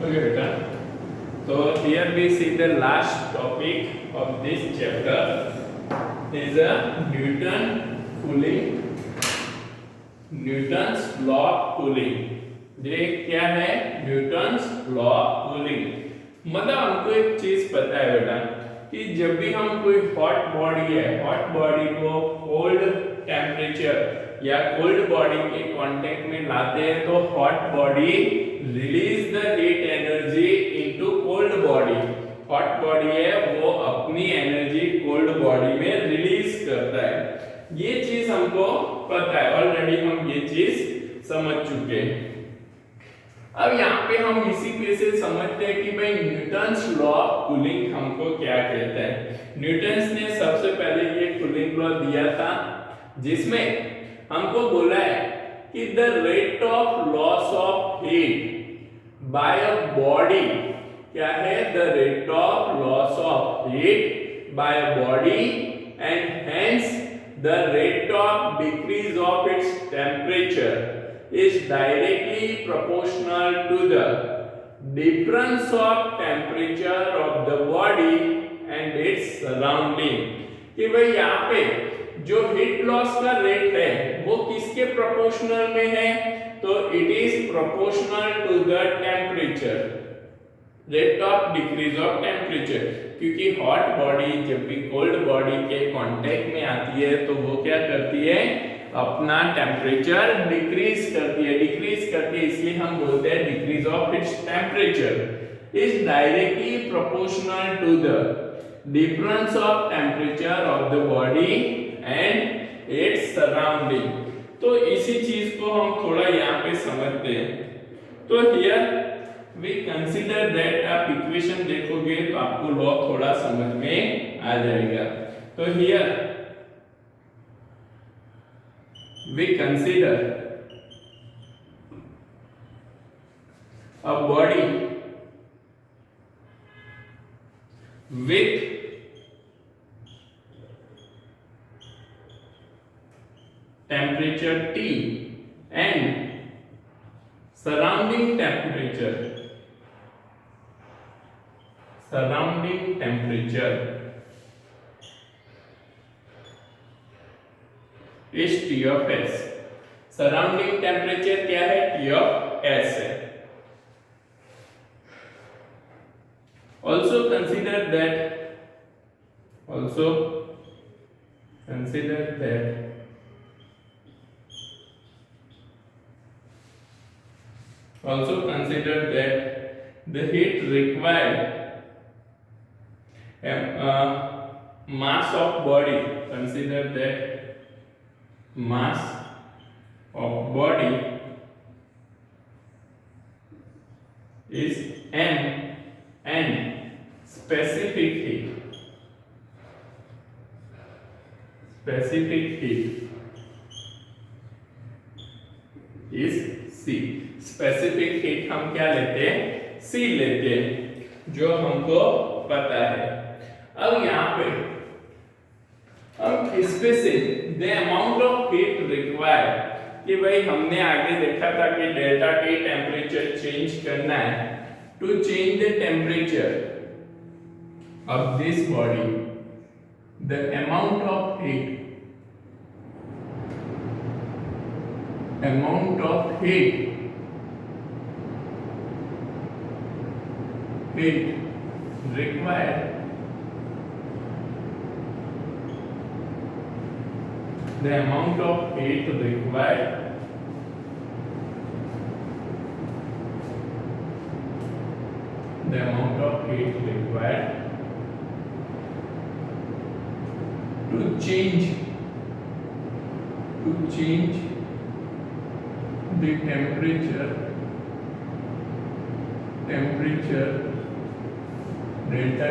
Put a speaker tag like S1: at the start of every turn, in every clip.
S1: Okay, beta. So here we see the last topic of this chapter is a Newton's law of cooling. ये क्या है? Newton's law of cooling. मतलब हमको एक चीज पता है बेटा कि जब भी हम कोई हॉट बॉडी है, हॉट बॉडी को कोल्ड टेम्परेचर या कोल्ड बॉडी के कांटेक्ट में लाते हैं तो hot body release the heat energy into cold body. Hot body है वो अपनी एनर्जी कोल्ड बॉडी में रिलीज करता है। ये चीज हमको पता है, ऑलरेडी हम ये चीज समझ चुके हैं। अब यहाँ पे हम इसी पे से समझते हैं कि भाई न्यूटन्स लॉ ऑफ कूलिंग हमको क्या कहता है। न्यूटन्स ने सबसे पहले ये कूलिंग लॉ दिया था जिसमें हमको बोला है कि the rate of loss of heat by a body क्या है? The rate of loss of heat by a body and hence the rate of decrease of its temperature is directly proportional to the difference of temperature of the body and its surrounding। कि भाई यहाँ पे जो heat loss का rate है वो किसके proportional में है? तो it is proportional to the temperature, rate of decrease of temperature. क्योंकि हॉट बॉडी जब भी कोल्ड बॉडी के कांटेक्ट में आती है तो वो क्या करती है? अपना टेम्परेचर डिक्रीज करती है, इसलिए हम बोलते हैं decrease of its temperature is directly proportional to the difference of temperature of the body and its surrounding. तो इसी चीज को हम थोड़ा यहाँ पे समझते हैं। तो हियर वी कंसीडर दैट आप इक्वेशन देखोगे तो आपको लॉ थोड़ा समझ में आ जाएगा। तो here we consider a body with temperature T and surrounding temperature is T of S। Surrounding temperature क्या है? T of S है। Also consider that the heat required mass of body, consider that mass of body is m and specific heat is c। Specific heat हम क्या लेते हैं? c लेते हैं, जो हमको पता है। अब यहाँ पे अब इस पे से the amount of heat required कि भाई हमने आगे देखा था कि डेल्टा टी टेम्परेचर चेंज करना है। To change the temperature of this body the amount of heat required the amount of heat required to change the temperature delta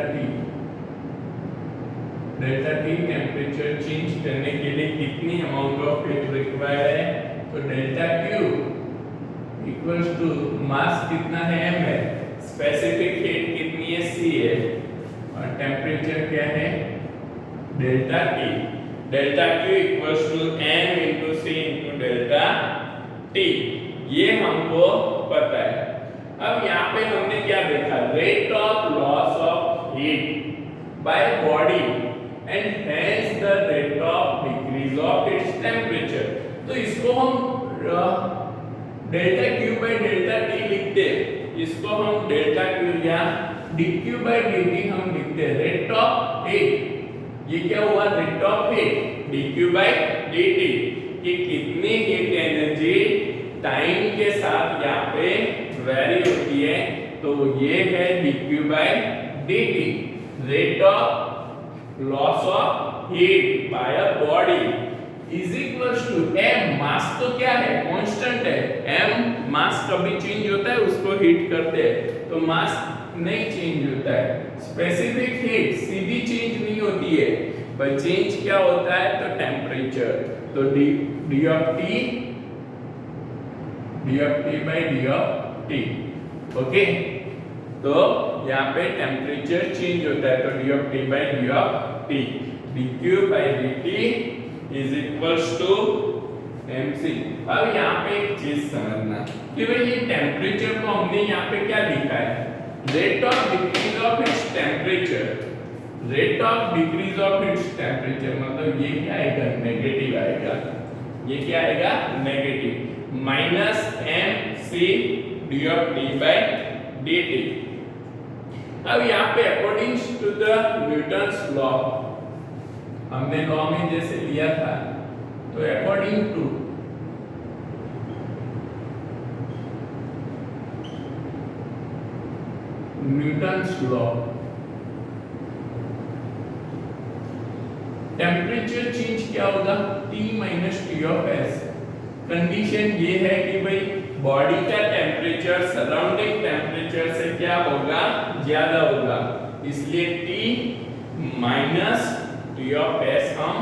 S1: T temperature change करने के लिए कितनी अमाउंट ऑफ हीट रिक्वायर्ड है? तो delta Q equals to mass कितना है? m है। Specific heat कितनी है? c है। और टेम्परेचर क्या है? Delta T. Delta Q equals to m into c into delta T. ये हमको पता है। अब यहाँ पे हमने क्या देखा, rate of loss of heat by body and hence the rate of decrease of its temperature. तो इसको हम delta Q by delta T लिखते हैं, इसको हम डेल्टा क्यू या dq बाय dt हम लिखते हैं रेट ऑफ हीट। ये क्या हुआ, rate of heat dq by dt कि कितनी हीट एनर्जी टाइम के साथ यहाँ पे वेरी होती है, तो ये है dq by dt। Rate of loss of heat by a body is equals to m, mass तो क्या है, कांस्टेंट है, m मास कभी चेंज होता है उसको हीट करते हैं, तो मास नहीं चेंज होता है। स्पेसिफिक हीट सीधी चेंज नहीं होती है, पर चेंज क्या होता है, तो टेम्परेचर। तो d of t by d of t, okay. तो यहाँ पे टेम्परेचर चेंज होता है, तो d of t by d of t, dq by dt is equals to mc। अब यहाँ पे एक चीज समझना कि भाई ये टेम्परेचर को हमने यहाँ पे क्या लिखा है, rate of decrease of its temperature. Rate of decrease of its temperature मतलब ये क्या आएगा, नेगेटिव आएगा। ये क्या आएगा, negative, minus mc d of t by dt। अब यहाँ पे according to the Newton's law, हमने लॉ में जैसे लिया था, तो according to Newton's law temperature change क्या होगा, T minus T of S. Condition ये है कि भाई बॉडी का टेम्परेचर सराउंडिंग टेम्परेचर से क्या होगा, ज्यादा होगा, इसलिए T minus T of S हम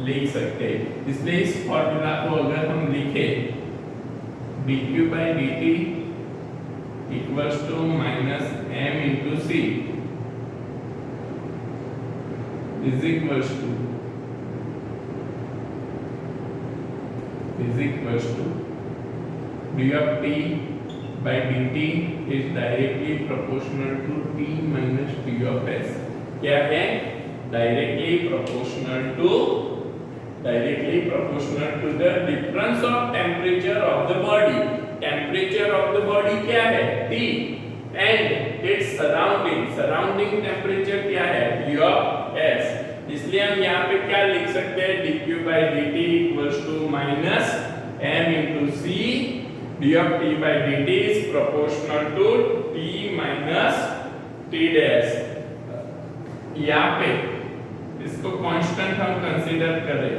S1: लिख सकते हैं। इसलिए इस फॉर्मूला को अगर हम लिखे dq by dt equals to minus m into c is equals to d of t by dt is directly proportional to t minus t of s। क्या है, directly proportional to the difference of temperature of the body। temperature of the body क्या है, T, and its surrounding temperature क्या है, T of S। इसलिए हम यहाँ पे क्या लिख सकते हैं, dq by dt equals to minus m into c, d of t by dt is proportional to t minus t dash। यहाँ पे इसको कांस्टेंट हम कंसीडर करें,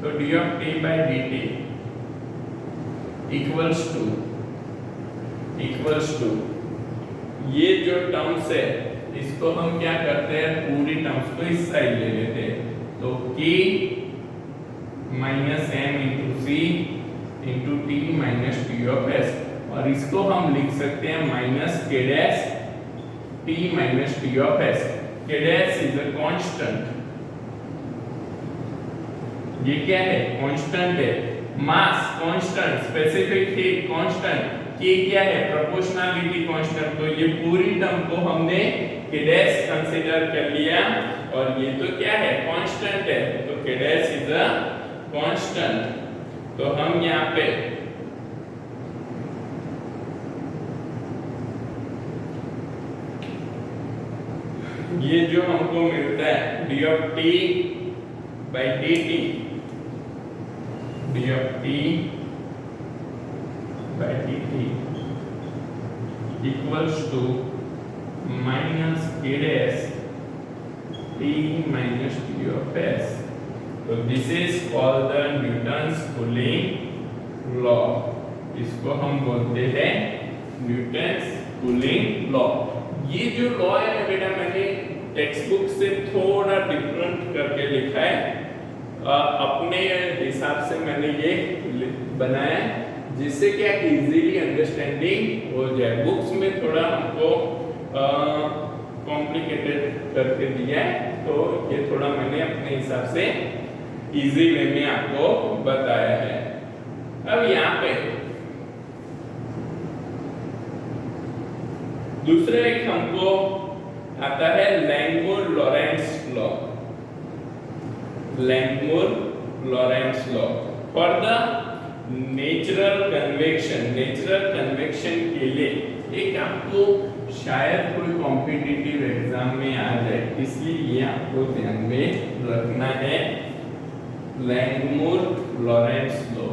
S1: तो d of t by dt equals to ये जो टर्म्स है इसको हम क्या करते हैं, पूरी टर्म्स को इस साइड ले लेते हैं, तो k minus m into C into T minus T of S, और इसको हम लिख सकते हैं minus k dash t minus T of S. k dash is a constant, ये क्या है, कांस्टेंट है। Mass constant, specific heat constant, के क्या है, प्रोपोर्शनलिटी कांस्टेंट। तो ये पूरी टर्म को हमने के डैश कंसीडर कर लिया, और ये तो क्या है, कांस्टेंट है, तो के डैश इज अ कांस्टेंट। तो हम यहाँ पे ये जो हमको मिलता है d of t by dt, d of t by dt equals to minus k dash t minus t of s। तो this is called the Newton's cooling law। इसको हम बोलते हैं न्यूटन्स कूलिंग लॉ। ये जो लॉ है ना बेटा, मैंने टेक्स्ट बुक से थोड़ा डिफरेंट करके लिखा है, अपने हिसाब से मैंने ये बनाया जिससे क्या इजीली अंडरस्टैंडिंग हो जाए। बुक्स में थोड़ा हमको कॉम्प्लिकेटेड करके दिया है, तो ये थोड़ा मैंने अपने हिसाब से इजी वे में आपको बताया है। अब यहाँ पे दूसरा एक हमको आता है Langmuir Lorentz law. Langmuir Lorentz law for the natural convection के लिए एक आपको शायद कोई कॉम्पिटिटिव एग्जाम में आ जाए, इसलिए ये आपको ध्यान में रखना है। Langmuir Lorentz law.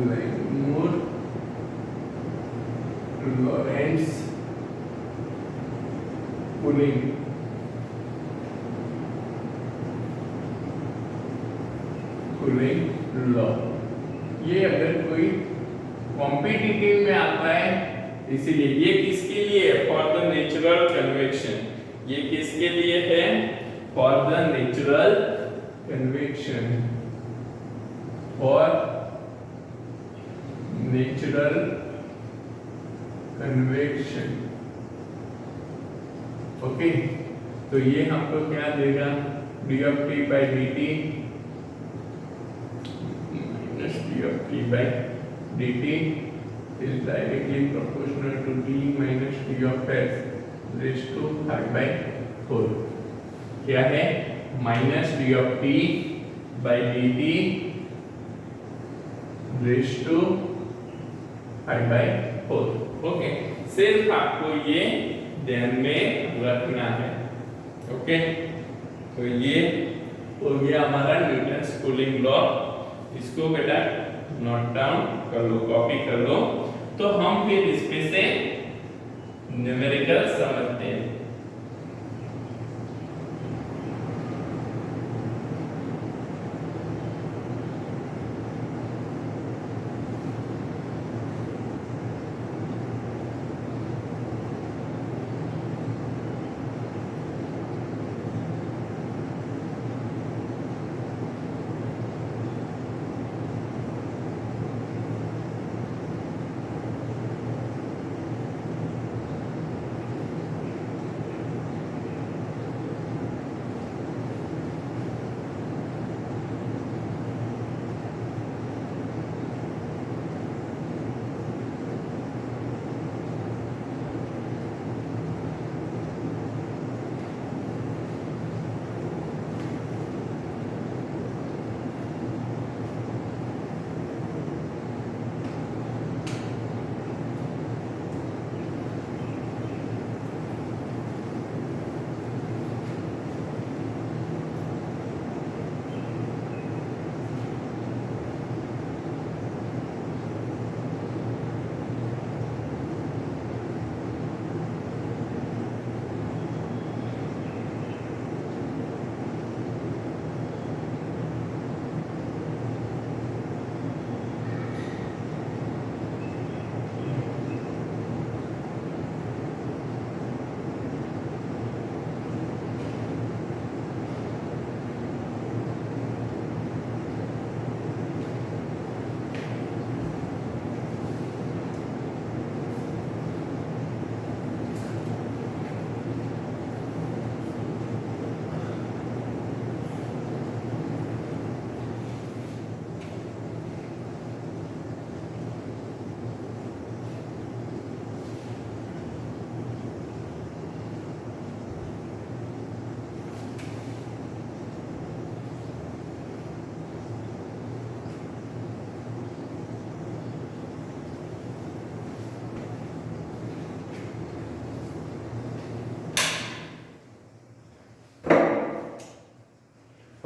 S1: Langmuir लॉरेंट्ज cooling law, ये अगर कोई कॉम्पिटिटिव में आता है, इसीलिए ये किसके लिए है? For the natural convection. ये किसके लिए है? For the natural convection. For natural convection. Okay, तो ये हमको क्या देगा? D of t by d T minus d of t by dt is directly proportional to d minus d of s raised to 5 by 4। क्या है? minus d of t by dt raised to 5 by 4। Okay, सिर्फ आपको ये ध्यान में रखना है। Okay, तो ये हो गया हमारा न्यूटन्स कूलिंग लॉ। इसको बेटा नोट डाउन कर लो, कॉपी कर लो। तो हम फिर इसमें से न्यूमेरिकल समझते हैं।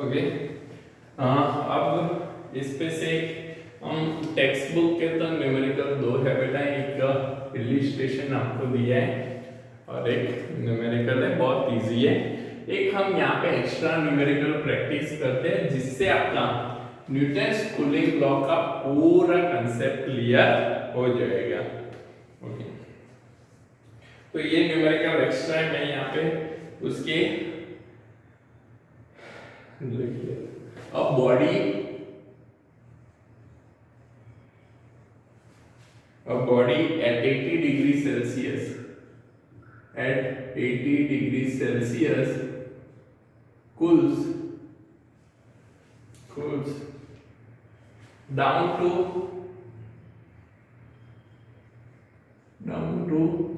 S1: ओके, अब इस पे से हम टेक्स्ट बुक के तो न्यूमेरिकल दो है बेटा, एक इलिस्ट्रेशन आपको दिया है और एक न्यूमेरिकल है, बहुत इजी है। एक हम यहाँ पे एक्स्ट्रा न्यूमेरिकल प्रैक्टिस करते हैं जिससे आपका न्यूटन्स कूलिंग लॉ का पूरा कंसेप्ट क्लियर हो जाएगा। ओके, तो ये न्यूमेरिकल एक्स्ट्रा है यहाँ पे, उसके देखिए अब body at 80 degree Celsius, at 80 degree Celsius cools down to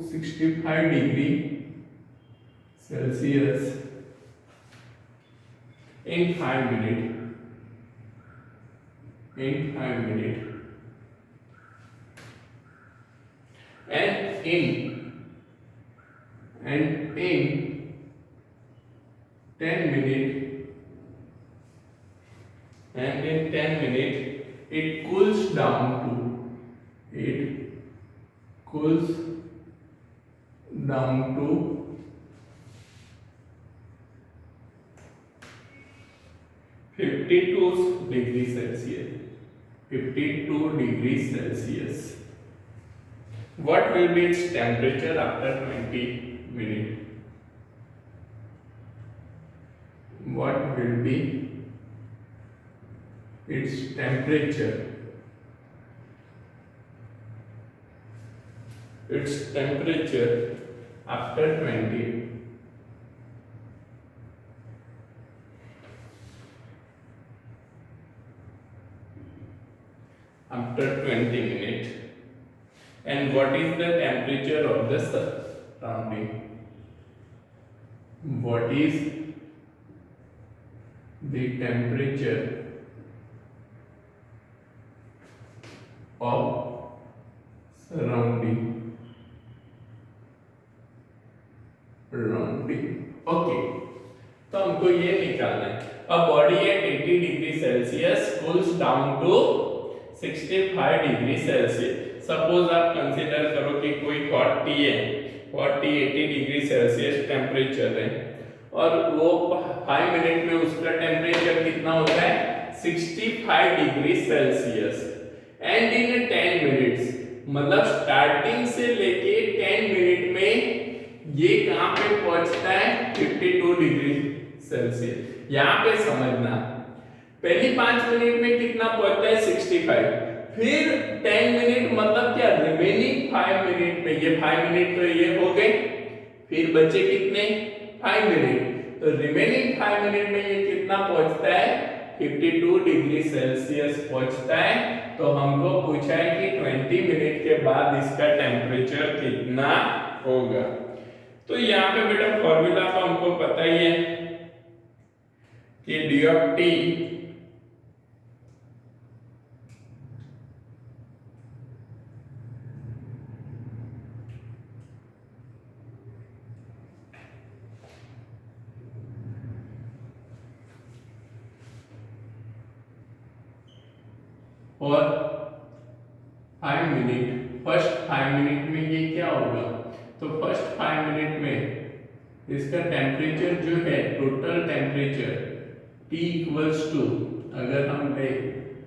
S1: 65 degree Celsius in 5 minutes and in 10 minutes it cools down to 52 degrees Celsius. What will be its temperature after 20 minutes? What will be its temperature? After 20 minutes. And what is the temperature of the surrounding? What is the temperature of surrounding? Okay, तो हमको ये निकालना है. A body at 80 degree Celsius cools down to 65 degree Celsius. Suppose आप consider करो कि कोई hot T है, 80 डिग्री सेल्सियस टेम्परेचर है और वो 5 मिनट में उसका टेम्परेचर कितना होता है 65 degree Celsius. And in 10 minutes मतलब स्टार्टिंग से लेके 10 मिनट में ये कहां पे पहुंचता है 52 डिग्री सेल्सियस. यहां पे समझना पहली 5 मिनट में कितना पहुंचता है 65, फिर 10 मिनट मतलब क्या रिमेनिंग 5 मिनट में ये 5 मिनट तो ये हो गए, फिर बचे कितने 5 मिनट, तो रिमेनिंग 5 मिनट में ये कितना पहुंचता है 52 डिग्री सेल्सियस पहुंचता है. तो हमको पूछा है कि 20 मिनट के बाद इसका टेम्परेचर कितना होगा. तो यहाँ पे बेटा फॉर्मूला तो हमको पता ही है कि d of t और 5 मिनट, फर्स्ट 5 मिनट में ये क्या होगा, तो फर्स्ट 5 मिनट में इसका टेम्परेचर जो है total temperature T equals to, अगर हम ले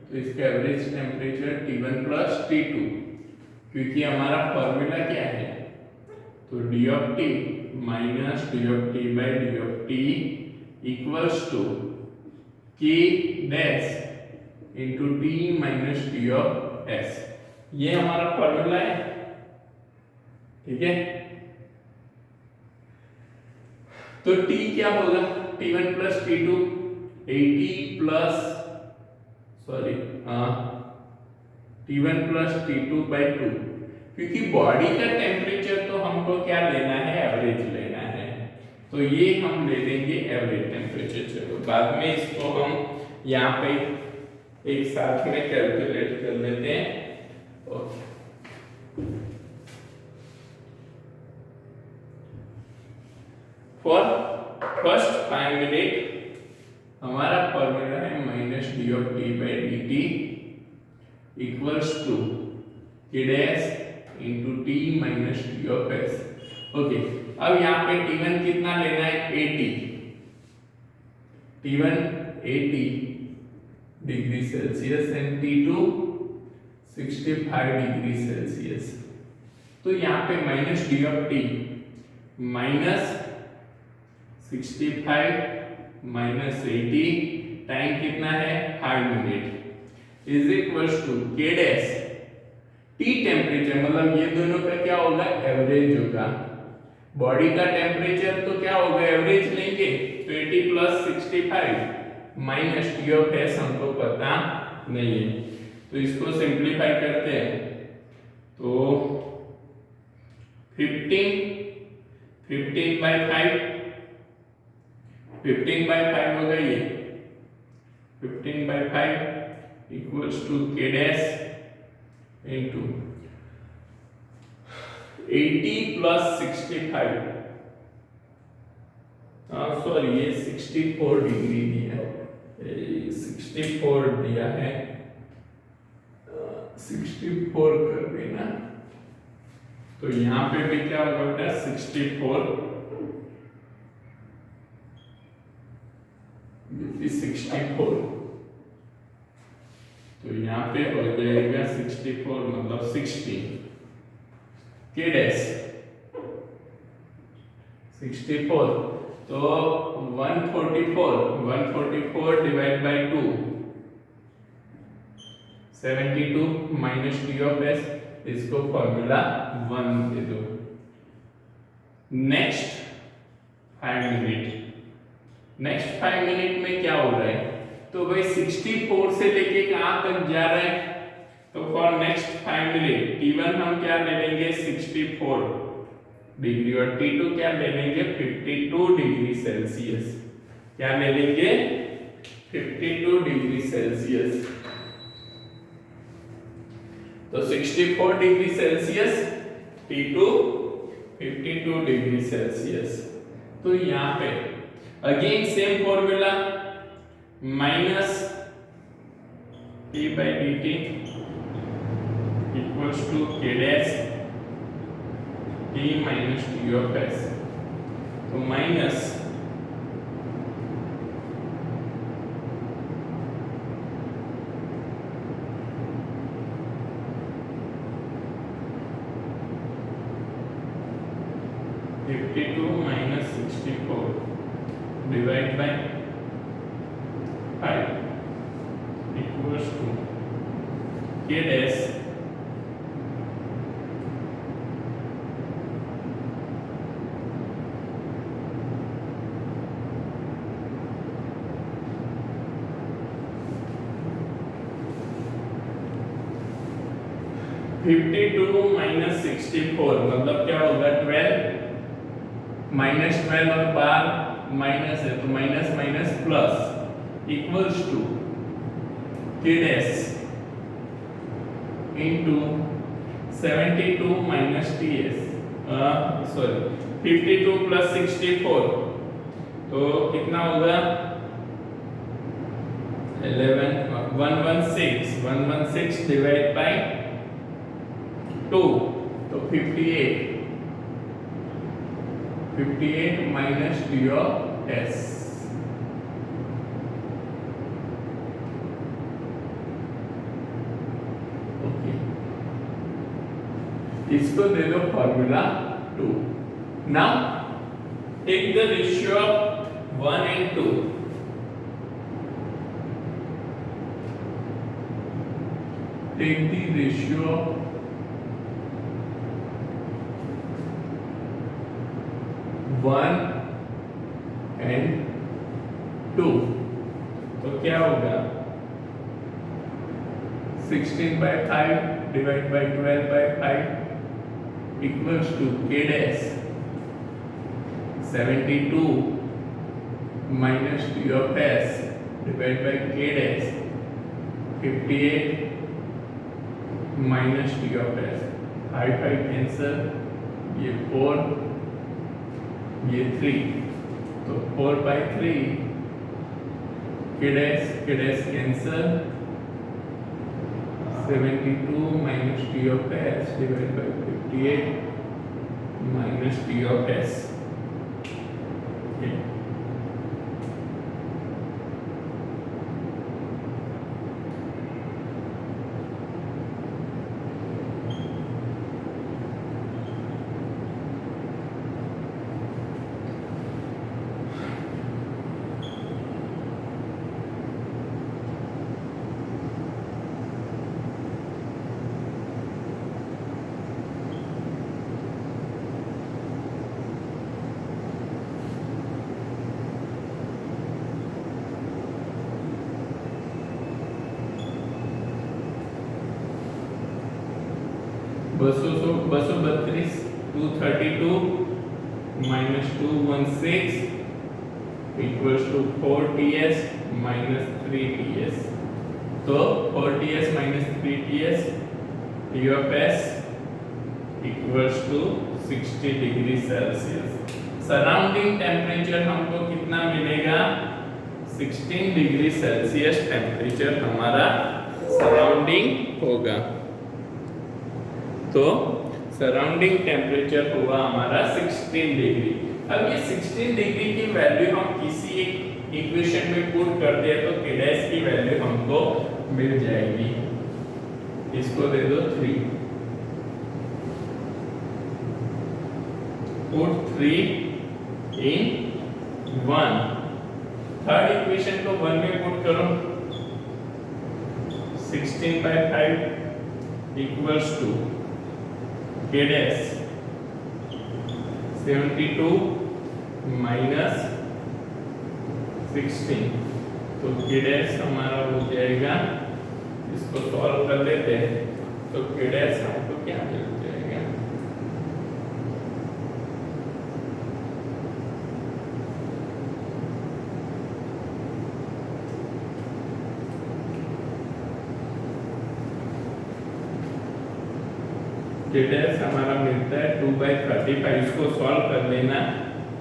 S1: तो इसका average temperature T1 plus T2, क्योंकि हमारा फॉर्मूला क्या है, तो d of t minus d of t by d of t equals to k dash into t minus t of s. ये हमारा फॉर्मूला है, ठीक है. तो t क्या होगा T1 plus T2 80 plus T1 plus T2 bye 2, क्योंकि body का टेम्परेचर तो हमको क्या लेना है एवरेज लेना है, तो ये हम ले लेंगे एवरेज टेम्परेचर. चलो बाद में इसको हम यहाँ पे एक साथ में कैलकुलेट कर लेते हैं. ओके, फॉर फर्स्ट 5 मिनट हमारा फॉर्मूला है minus d of t by d t equals to k dash into T minus T of S. Okay, अब यहाँ पे T1 कितना लेना है 80, T1 80 degree Celsius and T2 65 degree Celsius. तो यहाँ पे minus d of T minus 65 minus 80 time कितना है 5 minute is equals to k dash T temperature, मतलब ये दोनों का क्या होगा एवरेज होगा. बॉडी का टेम्परेचर तो क्या होगा एवरेज लेंगे, तो 80 plus 65 minus T of S हमको पता नहीं है. तो इसको सिंप्लीफाई करते हैं तो 15 बाई 5 होगा ये 15 by 5 equals to k dash into 80 plus 65 sorry ये 64 डिग्री दिया है 64 दिया है 64 कर देना तो यहाँ पे भी क्या होगा बेटा 64 तो यहाँ पे हो जाएगा 64 मतलब 60 k डैश 64 तो 144 divide by 2 72 minus T of S इसको फॉर्मूला 1 दे दो नेक्स्ट 5 मिनट में क्या हो रहा है तो भाई 64 से लेके कहां तक जा रहा है तो फॉर नेक्स्ट 5 मिनट t1 हम क्या ले लेंगे 64 डिग्री और t2 क्या ले लेंगे 52 डिग्री सेल्सियस क्या ले लेंगे 52 डिग्री सेल्सियस तो 64 degree Celsius t2 52 degree Celsius तो यहाँ पे again same formula minus t by dt equals to k dash t minus t of s तो minus minus 64 divide by 5 equals to k dash minus 64 मतलब क्या होगा 12 minus 12 और बार minus है तो minus minus plus equals to k dash into 72 minus ts sorry 52 plus 64 तो कितना होगा 116 डिवाइड बाय 2 तो 58 minus T of S okay इसको दे दो formula 2 now take the ratio of 1 and 2 take the ratio of 1 and 2 तो क्या होगा 16 by 5 divide by 12 by 5 equals to k dash 72 minus t of s divided by k dash 58 minus t of s 5 cancel ये 4 ये 3 तो 4 by 3 k dash cancel 72 minus t of s divided by 58 minus t of s okay. 232 232 minus 216 equals to 4ts minus 3ts. तो 4ts minus 3ts T of S equals to 60 degree Celsius. Surrounding temperature हमको कितना मिलेगा? 16 degree Celsius temperature हमारा surrounding होगा। तो surrounding temperature होगा हमारा 16 degree. अब ये 16 डिग्री की वैल्यू हम किसी एक इक्वेशन में पुट कर दे तो K's की वैल्यू हमको मिल जाएगी। इसको दे दो 3, पुट 3 in 1। थर्ड इक्वेशन को 1 में पुट करो। 16/5 equals to K's 72 minus 16। तो K's हमारा हो जाएगा, इसको सॉल्व कर लेते हैं तो K's हमको क्या मिल जाएगा? K's हमारा मिलता है 2/35। इसको सॉल्व कर लेना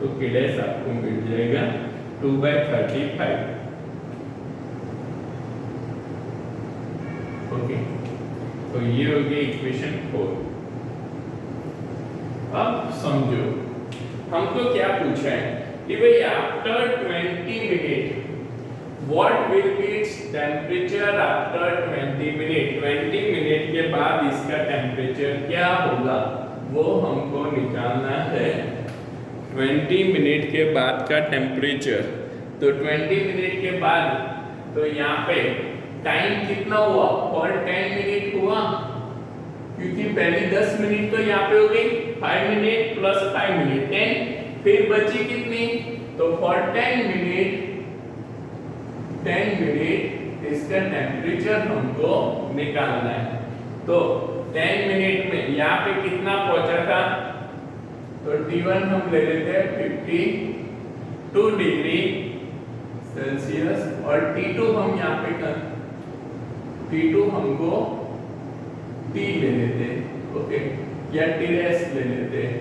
S1: तो K's आपको मिल जाएगा 2/35। ओके, तो ये हो गया इक्वेशन 4। अब समझो हमको क्या पूछा है कि भाई after 20 minute what will be its temperature after 20 minute. 20 minute के बाद इसका टेम्परेचर क्या होगा वो हमको निकालना है। 20 मिनट के बाद का टेम्परेचर, तो 20 मिनट के बाद तो यहाँ पे टाइम कितना हुआ? और 10 मिनट हुआ, क्योंकि पहले 10 मिनट तो यहाँ पे हो गई, 5 मिनट प्लस 5 मिनट 10, फिर बची कितनी? तो फॉर 10 मिनट इसका टेम्परेचर हमको निकालना है। तो 10 मिनट में यहाँ पे कितना पहुंचा था? तो T1 हम ले लेते हैं 52 डिग्री सेल्सियस और T2 हम यहाँ पे T2 हमको T ले लेते हैं, ओके, या T' ले लेते हैं।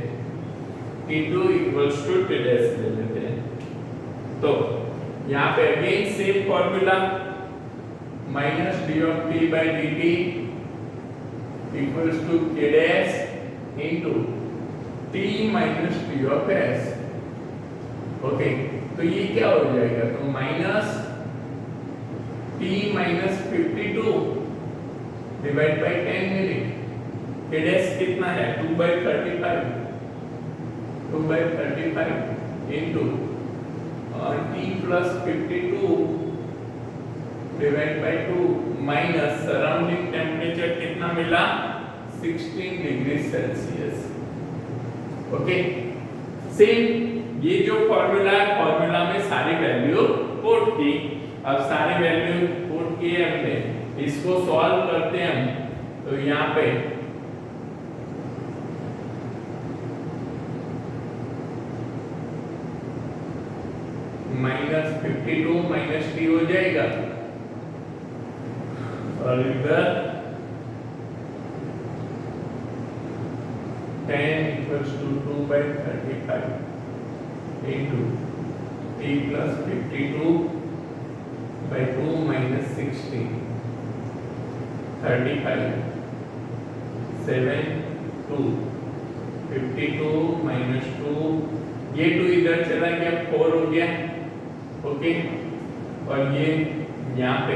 S1: T2 equals to T' ले लेते हैं। तो यहाँ पे again same formula, minus d of t by dt equals to K' into t minus t of s। Okay, तो ये क्या हो जाएगा? तो minus t minus 52 divide by 10 minute. K' कितना है? 2/35 into t plus 52 divide by 2 minus surrounding temperature कितना मिला? 16 डिग्री सेल्सियस। ओके, सेम ये जो फॉर्मूला है, फॉर्मूला में सारी वैल्यू पुट की। अब सारी वैल्यू पुट किए हमने, इसको सॉल्व करते हैं हम। तो यहाँ पे -52 - t हो जाएगा और इधर 10 equals to 2/35 into t plus 52 by 2 minus 16 35 7 2 52 minus 2, ये 2 इधर चला गया, 4 हो गया, ओके, और ये यहाँ पे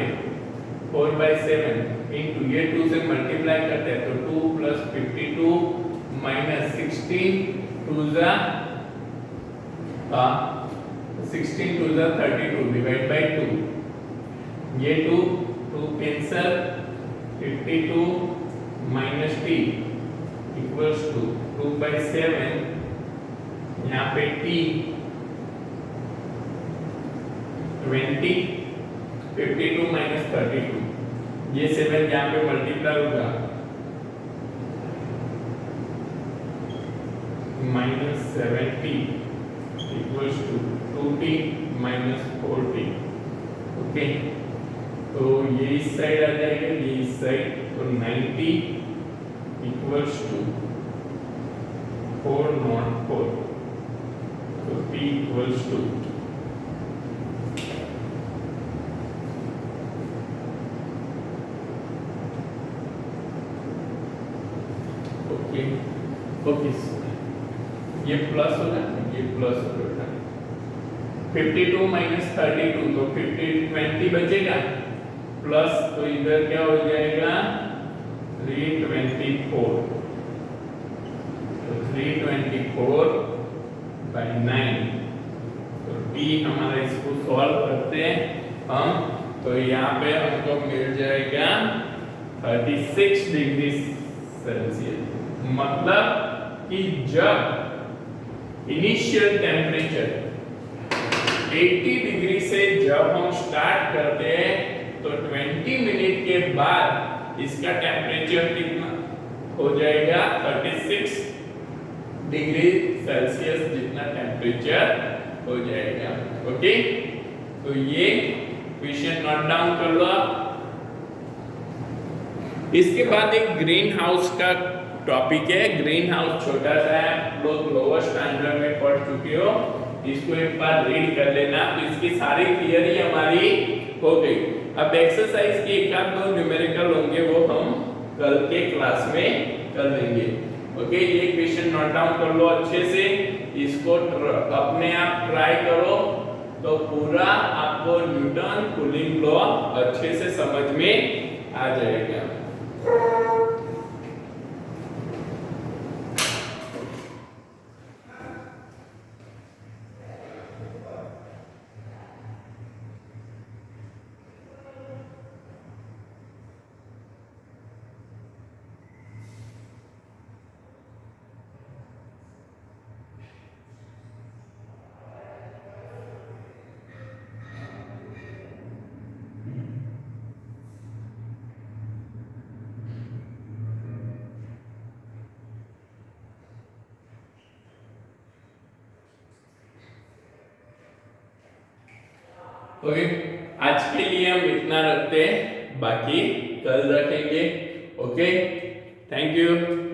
S1: 4/7 इंटू ये 2 से मल्टीप्लाई करते हैं तो 2 plus 52 minus 16 2 जा 16 2 जा 32 डिवाइड बाय 2, ये 2 cancel, 52 minus t equals to 2/7, यहाँ पे t 20 52 minus 32, ये 7 यहाँ पे मल्टीप्लाई होगा minus 7t equals to 2t minus 4t. Okay, तो ये इस साइड आ जाएगा, ये इस साइड, तो 90 equals to 404. तो t equals to okay okay, ये प्लस होगा, ये प्लस होगा, 52 minus 32, तो 20 बचेगा, प्लस तो इधर क्या हो जाएगा 324, तो 324 by 9, तो t हमारा, इसको सॉल्व करते हैं हम, तो यहाँ पे हमको मिल जाएगा 36 डिग्री सेल्सियस। मतलब कि जब इनिशियल टेम्परेचर 80 डिग्री से जब हम स्टार्ट करते हैं, तो 20 मिनट के बाद इसका टेम्परेचर कितना हो जाएगा 36 डिग्री सेल्सियस जितना टेम्परेचर हो जाएगा। ओके, तो ये क्वेश्चन नोट डाउन कर लो आप। इसके बाद एक ग्रीन हाउस का टॉपिक है। ग्रीन हाउस छोटा सा है, लोग लोअर स्टैंडर्ड में पढ़ चुके हो, इसको एक बार रीड कर लेना, तो इसकी सारी थियरी हमारी हो गई। अब एक्सरसाइज के एक आध दो न्यूमेरिकल होंगे, वो हम कल के क्लास में कर लेंगे। ओके, ये क्वेश्चन नोट डाउन कर लो अच्छे से, इसको अपने आप ट्राई करो, तो पूरा आपको न्यूटन कूलिंग लॉ अच्छे से समझ में आ जाएगा। ओके, आज के लिए हम इतना रखते हैं, बाकी कल रखेंगे। Okay, thank you.